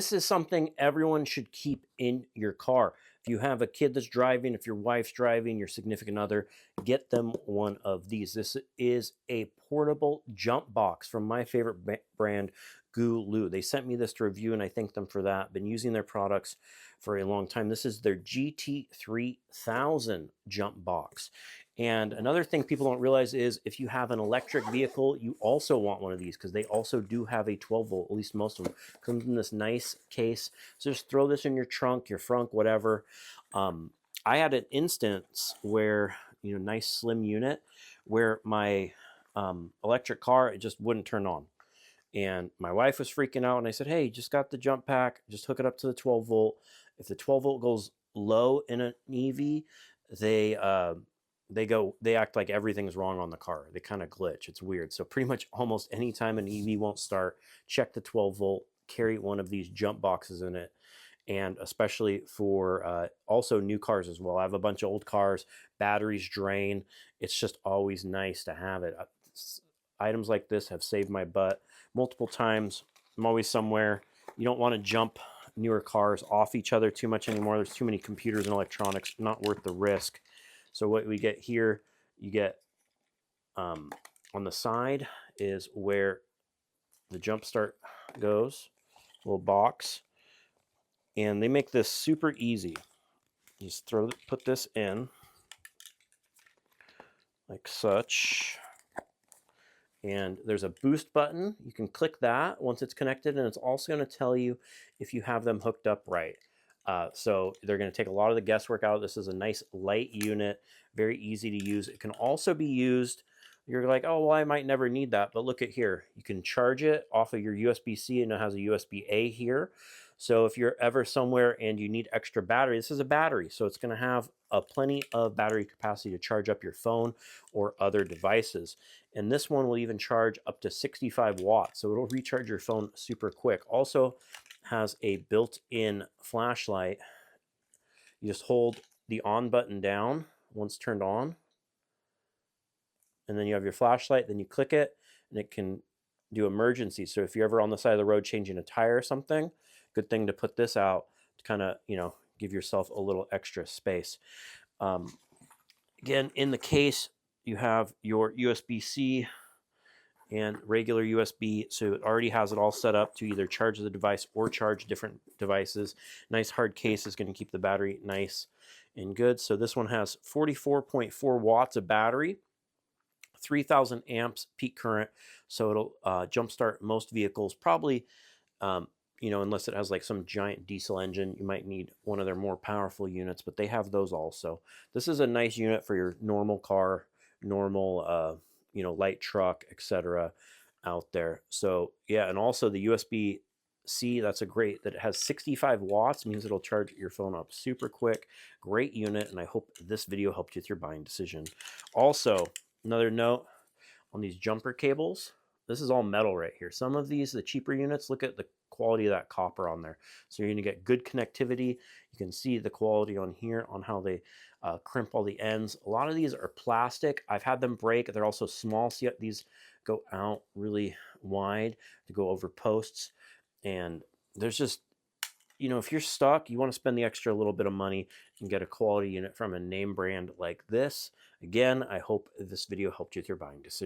This is something everyone should keep in your car. If you have a kid that's driving, if your wife's driving, your significant other, get them one of these. This is a portable jump box from my favorite brand, GOOLOO. They sent me this to review, and I thank them for that. Been using their products for a long time. This is their GT3000 jump box. And another thing people don't realize is if you have an electric vehicle, you also want one of these because they also do have a 12 volt, at least most of them. Comes in this nice case. So just throw this in your trunk, your frunk, whatever. I had an instance where, nice slim unit, where my electric car, it just wouldn't turn on. And my wife was freaking out, and I said, hey, just got the jump pack, just hook it up to the 12 volt. If the 12 volt goes low in an EV, they act like everything's wrong on the car. They kind of glitch. It's weird. So pretty much almost any time an EV won't start, check the 12 volt, carry one of these jump boxes in it. And especially for also new cars as well. I have a bunch of old cars, batteries drain. It's just always nice to have it. Items like this have saved my butt multiple times. I'm always somewhere. You don't want to jump newer cars off each other too much anymore. There's too many computers and electronics, not worth the risk. So what we get here, you get on the side is where the jump start goes, little box. And they make this super easy. You just put this in like such. And there's a boost button. You can click that once it's connected, and it's also going to tell you if you have them hooked up right. So they're going to take a lot of the guesswork out. This is a nice light unit, very easy to use. It can also be used, you're like, oh, well, I might never need that. But look at here. You can charge it off of your USB-C, and it has a USB-A here. So if you're ever somewhere and you need extra battery, this is a battery. So it's going to have plenty of battery capacity to charge up your phone or other devices. And this one will even charge up to 65 watts. So it'll recharge your phone super quick. Also has a built-in flashlight. You just hold the on button down once turned on. And then you have your flashlight, then you click it, and it can do emergency. So if you're ever on the side of the road changing a tire or something, good thing to put this out to kind of, give yourself a little extra space. Again, in the case, you have your USB-C and regular USB, so it already has it all set up to either charge the device or charge different devices. Nice hard case is going to keep the battery nice and good. So this one has 44.4 watts of battery, 3,000 amps peak current, so it'll jumpstart most vehicles. Probably, unless it has like some giant diesel engine, you might need one of their more powerful units, but they have those also. This is a nice unit for your normal car, normal, light truck, etc. out there. So yeah, and also the USB-C, that's a great, that it has 65 watts, means it'll charge your phone up super quick. Great unit, and I hope this video helped you with your buying decision. Also, another note on these jumper cables, this is all metal right here. Some of these, the cheaper units, look at the quality of that copper on there. So you're going to get good connectivity. You can see the quality on here on how they crimp all the ends. A lot of these are plastic. I've had them break. They're also small. See, these go out really wide to go over posts. And there's just, if you're stuck, you want to spend the extra little bit of money and get a quality unit from a name brand like this. Again, I hope this video helped you with your buying decision.